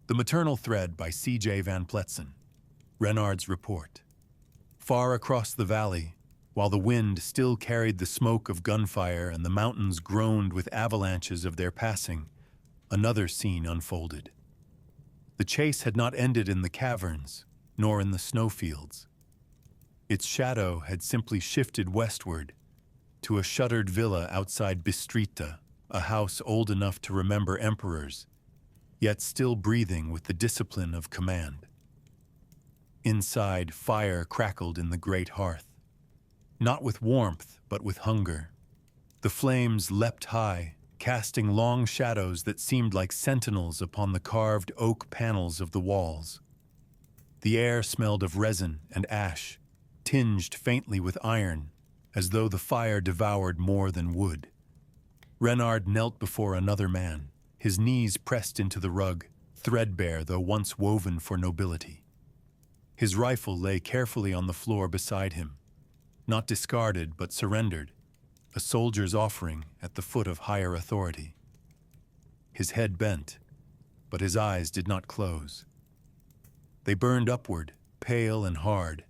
The Maternal Thread by C.J. Van Pletsen. Renard's Report. Far across the valley, while the wind still carried the smoke of gunfire and the mountains groaned with avalanches of their passing, another scene unfolded. The chase had not ended in the caverns, nor in the snowfields. Its shadow had simply shifted westward to a shuttered villa outside Bistrita, a house old enough to remember emperors, yet still breathing with the discipline of command. Inside, fire crackled in the great hearth. Not with warmth, but with hunger. The flames leapt high, casting long shadows that seemed like sentinels upon the carved oak panels of the walls. The air smelled of resin and ash, tinged faintly with iron, as though the fire devoured more than wood. Renard knelt before another man, his knees pressed into the rug, threadbare though once woven for nobility. His rifle lay carefully on the floor beside him, not discarded but surrendered, a soldier's offering at the foot of higher authority. His head bent, but his eyes did not close. They burned upward, pale and hard,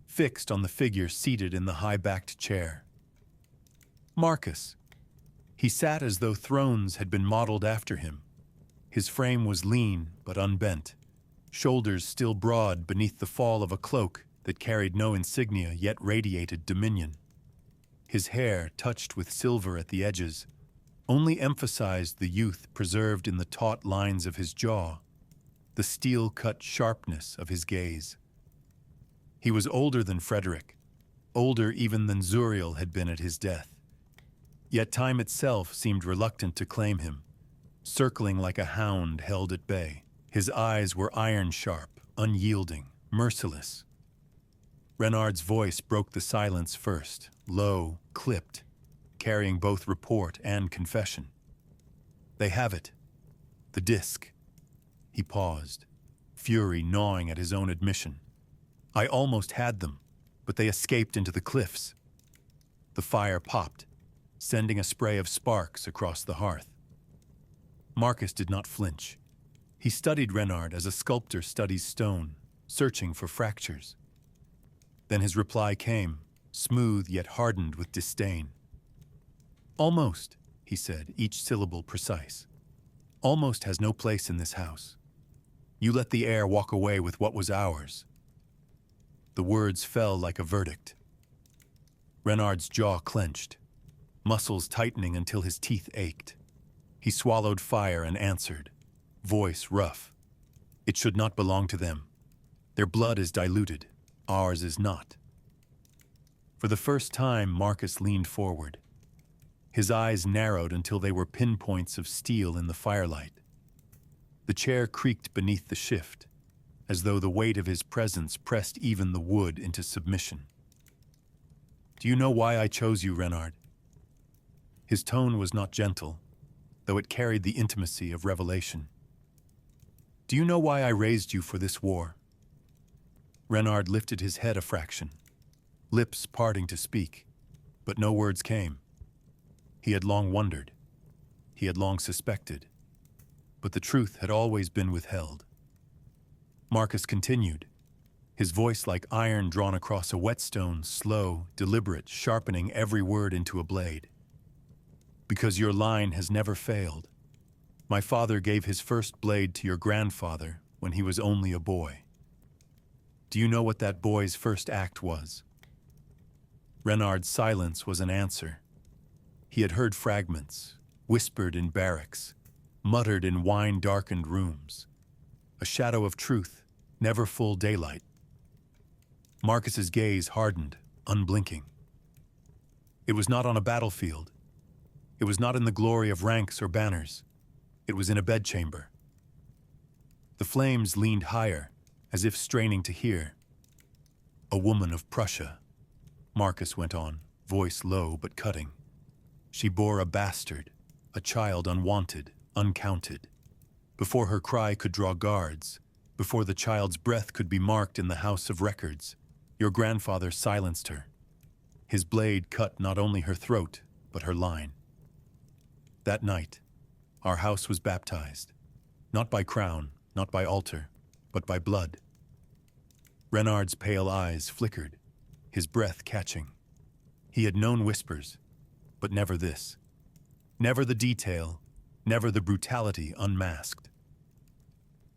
fixed on the figure seated in the high-backed chair. Marcus. He sat as though thrones had been modeled after him. His frame was lean but unbent, shoulders still broad beneath the fall of a cloak that carried no insignia yet radiated dominion. His hair, touched with silver at the edges, only emphasized the youth preserved in the taut lines of his jaw, the steel-cut sharpness of his gaze. He was older than Frederick, older even than Zuriel had been at his death. Yet time itself seemed reluctant to claim him, circling like a hound held at bay. His eyes were iron-sharp, unyielding, merciless. Renard's voice broke the silence first, low, clipped, carrying both report and confession. They have it. The disc. He paused, fury gnawing at his own admission. I almost had them, but they escaped into the cliffs. The fire popped, sending a spray of sparks across the hearth. Marcus did not flinch. He studied Renard as a sculptor studies stone, searching for fractures. Then his reply came, smooth yet hardened with disdain. Almost, he said, each syllable precise. Almost has no place in this house. You let the Heir walk away with what was ours. The words fell like a verdict. Renard's jaw clenched, muscles tightening until his teeth ached. He swallowed fire and answered, voice rough. It should not belong to them. Their blood is diluted. Ours is not. For the first time, Marcus leaned forward. His eyes narrowed until they were pinpoints of steel in the firelight. The chair creaked beneath the shift, as though the weight of his presence pressed even the wood into submission. Do you know why I chose you, Renard? His tone was not gentle, though it carried the intimacy of revelation. Do you know why I raised you for this war? Renard lifted his head a fraction, lips parting to speak, but no words came. He had long wondered. He had long suspected. But the truth had always been withheld. Marcus continued, his voice like iron drawn across a whetstone, slow, deliberate, sharpening every word into a blade. Because your line has never failed. My father gave his first blade to your grandfather when he was only a boy. Do you know what that boy's first act was? Renard's silence was an answer. He had heard fragments, whispered in barracks, muttered in wine-darkened rooms. A shadow of truth, never full daylight. Marcus's gaze hardened, unblinking. It was not on a battlefield. It was not in the glory of ranks or banners. It was in a bedchamber. The flames leaned higher, as if straining to hear. A woman of Prussia, Marcus went on, voice low but cutting. She bore a bastard, a child unwanted, uncounted. Before her cry could draw guards, before the child's breath could be marked in the House of Records, your grandfather silenced her. His blade cut not only her throat, but her line. That night, our house was baptized, not by crown, not by altar, but by blood. Renard's pale eyes flickered, his breath catching. He had known whispers, but never this. Never the detail, never the brutality unmasked.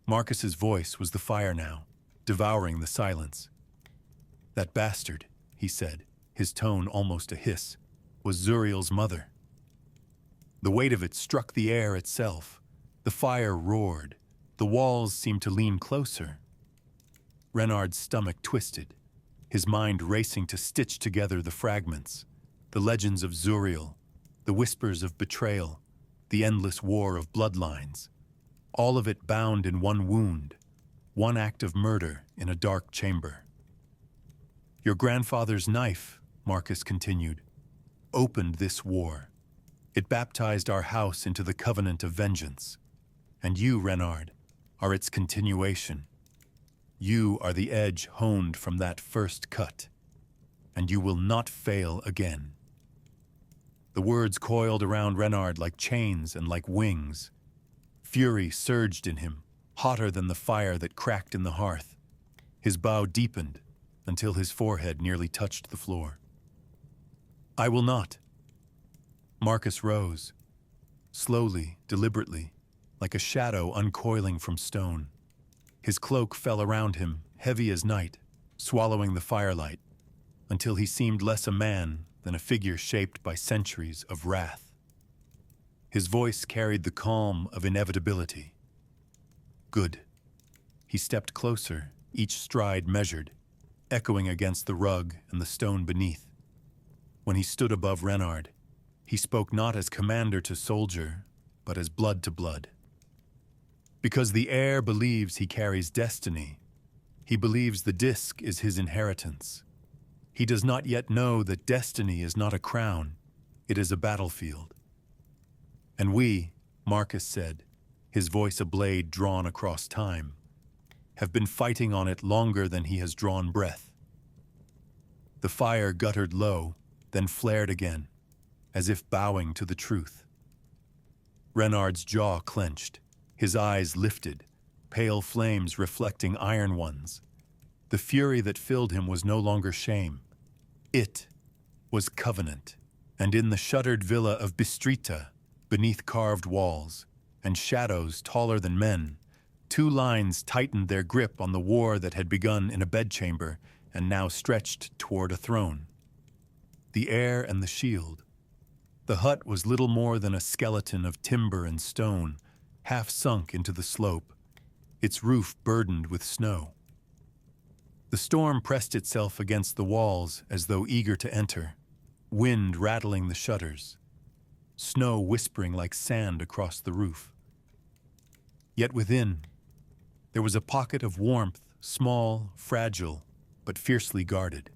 Marcus's voice was the fire now, devouring the silence. "That bastard," he said, his tone almost a hiss, "was Zuriel's mother." The weight of it struck the air itself. The fire roared. The walls seemed to lean closer. Renard's stomach twisted, his mind racing to stitch together the fragments, the legends of Zuriel, the whispers of betrayal, the endless war of bloodlines, all of it bound in one wound, one act of murder in a dark chamber. "Your grandfather's knife," Marcus continued, "opened this war. It baptized our house into the covenant of vengeance. And you, Renard, are its continuation. You are the edge honed from that first cut, and you will not fail again." The words coiled around Renard like chains and like wings. Fury surged in him, hotter than the fire that cracked in the hearth. His bow deepened until his forehead nearly touched the floor. "I will not." Marcus rose, slowly, deliberately, like a shadow uncoiling from stone. His cloak fell around him, heavy as night, swallowing the firelight, until he seemed less a man than a figure shaped by centuries of wrath. His voice carried the calm of inevitability. "Good." He stepped closer, each stride measured, echoing against the rug and the stone beneath. When he stood above Renard, he spoke not as commander to soldier, but as blood to blood. Because the heir believes he carries destiny, he believes the disk is his inheritance. He does not yet know that destiny is not a crown, it is a battlefield. And we, Marcus said, his voice a blade drawn across time, have been fighting on it longer than he has drawn breath. The fire guttered low, then flared again, as if bowing to the truth. Renard's jaw clenched, his eyes lifted, pale flames reflecting iron ones. The fury that filled him was no longer shame. It was covenant, and in the shuttered villa of Bistrita, beneath carved walls and shadows taller than men, two lines tightened their grip on the war that had begun in a bedchamber and now stretched toward a throne. The heir and the shield. The hut was little more than a skeleton of timber and stone, half sunk into the slope, its roof burdened with snow. The storm pressed itself against the walls as though eager to enter, wind rattling the shutters, snow whispering like sand across the roof. Yet within, there was a pocket of warmth, small, fragile, but fiercely guarded.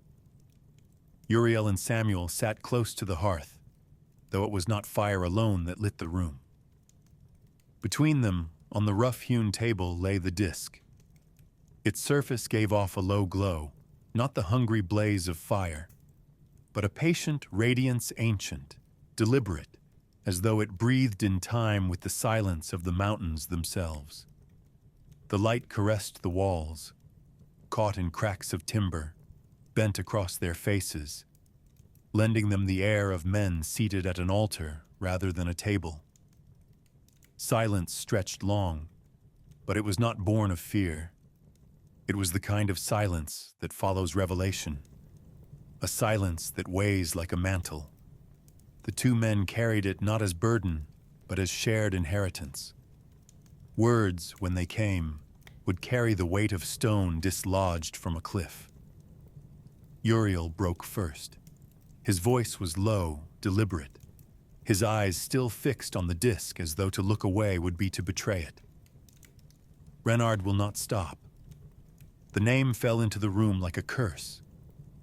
Uri'el and Samuel sat close to the hearth, though it was not fire alone that lit the room. Between them, on the rough-hewn table, lay the disk. Its surface gave off a low glow, not the hungry blaze of fire, but a patient radiance ancient, deliberate, as though it breathed in time with the silence of the mountains themselves. The light caressed the walls, caught in cracks of timber, bent across their faces, lending them the air of men seated at an altar rather than a table. Silence stretched long, but it was not born of fear. It was the kind of silence that follows revelation, a silence that weighs like a mantle. The two men carried it not as burden, but as shared inheritance. Words, when they came, would carry the weight of stone dislodged from a cliff. Uriel broke first. His voice was low, deliberate, his eyes still fixed on the disk as though to look away would be to betray it. Renard will not stop. The name fell into the room like a curse,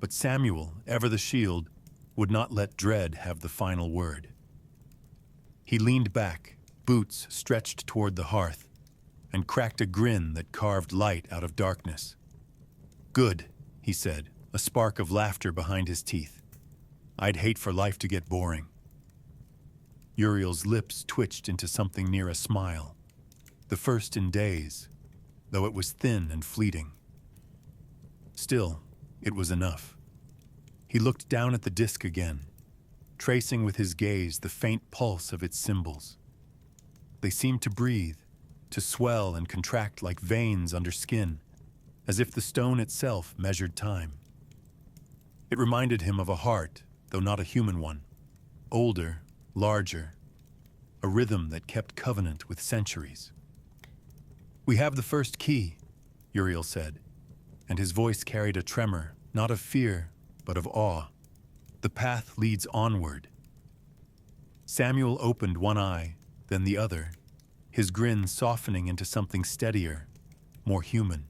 but Samuel, ever the shield, would not let dread have the final word. He leaned back, boots stretched toward the hearth, and cracked a grin that carved light out of darkness. "Good," he said, a spark of laughter behind his teeth. "I'd hate for life to get boring." Uriel's lips twitched into something near a smile, the first in days, though it was thin and fleeting. Still, it was enough. He looked down at the disk again, tracing with his gaze the faint pulse of its symbols. They seemed to breathe, to swell and contract like veins under skin, as if the stone itself measured time. It reminded him of a heart, though not a human one, older, larger, a rhythm that kept covenant with centuries. "We have the first key," Uriel said, and his voice carried a tremor, not of fear, but of awe. "The path leads onward." Samuel opened one eye, then the other, his grin softening into something steadier, more human.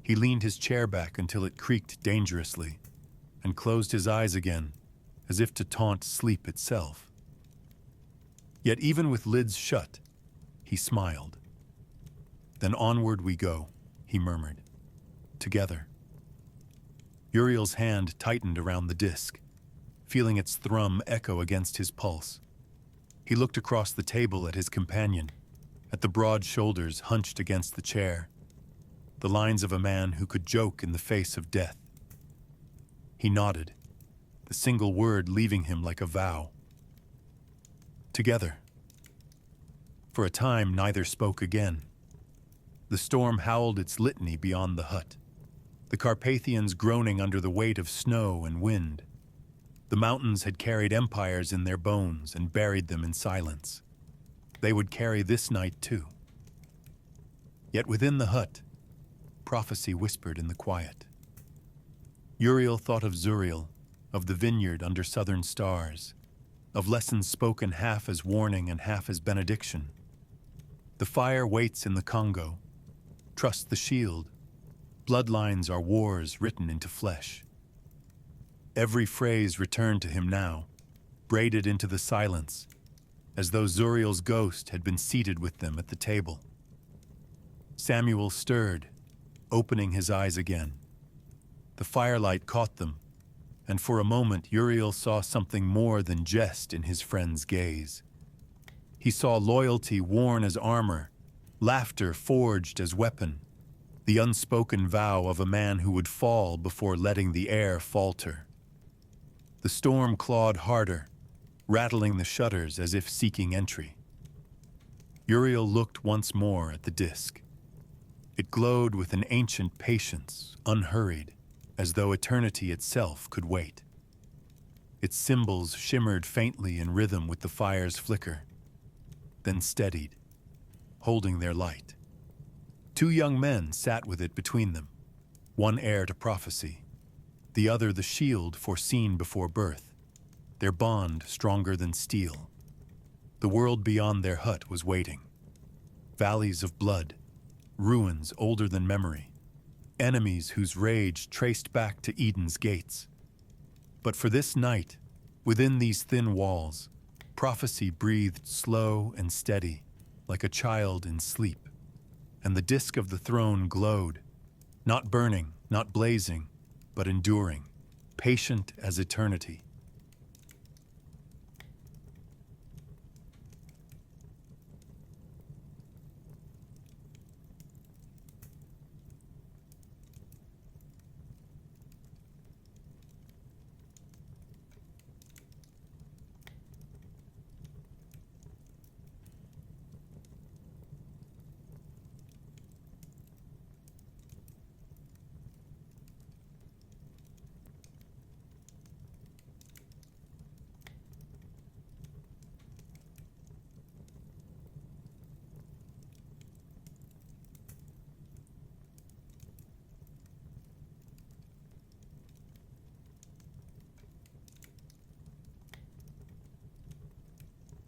He leaned his chair back until it creaked dangerously, and closed his eyes again, as if to taunt sleep itself. Yet even with lids shut, he smiled. "Then onward we go," he murmured. "Together." Uriel's hand tightened around the disk, feeling its thrum echo against his pulse. He looked across the table at his companion, at the broad shoulders hunched against the chair, the lines of a man who could joke in the face of death. He nodded, the single word leaving him like a vow. "Together." For a time, neither spoke again. The storm howled its litany beyond the hut, the Carpathians groaning under the weight of snow and wind. The mountains had carried empires in their bones and buried them in silence. They would carry this night too. Yet within the hut, prophecy whispered in the quiet. Uriel thought of Zuriel, of the vineyard under southern stars, of lessons spoken half as warning and half as benediction. The fire waits in the Congo. Trust the shield. Bloodlines are wars written into flesh. Every phrase returned to him now, braided into the silence, as though Zuriel's ghost had been seated with them at the table. Samuel stirred, opening his eyes again. The firelight caught them, and for a moment Uriel saw something more than jest in his friend's gaze. He saw loyalty worn as armor, laughter forged as weapon, the unspoken vow of a man who would fall before letting the air falter. The storm clawed harder, rattling the shutters as if seeking entry. Uriel looked once more at the disk. It glowed with an ancient patience, unhurried, as though eternity itself could wait. Its symbols shimmered faintly in rhythm with the fire's flicker, then steadied, holding their light. Two young men sat with it between them, one heir to prophecy, the other the shield foreseen before birth, their bond stronger than steel. The world beyond their hut was waiting. Valleys of blood, ruins older than memory, enemies whose rage traced back to Eden's gates. But for this night, within these thin walls, prophecy breathed slow and steady, like a child in sleep, and the disk of the throne glowed, not burning, not blazing, but enduring, patient as eternity.